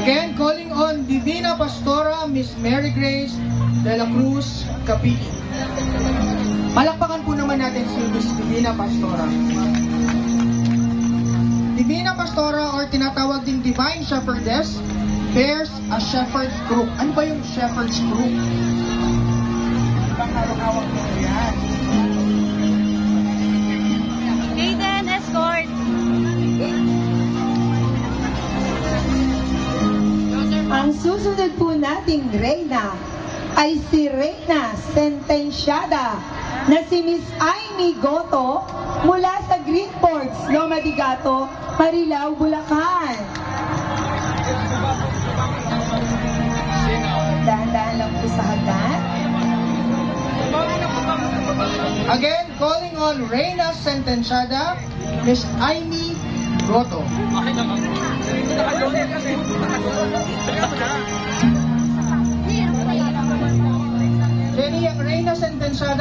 Again, calling on Divina Pastora Miss Mary Grace de la Cruz Capili. Palakpakan po naman natin si Miss Divina Pastora. Divina Pastora or tinatawag ding Divine Shepherdess bears a shepherd's crook. Ano ba yung shepherd's crook? Hawak mo yan. Hayden Escort. Ang susunod po nating reyna ay si Reyna Sentenciada na si Miss Amy Goto mula sa Green Ports, Loma de Gato, Marilao, Bulacan. Dahan-dahan lang po sa hagdan. Again, calling on Reyna Sentenciada, Miss Amy Goto. Jenny, ang Reyna Sentenciada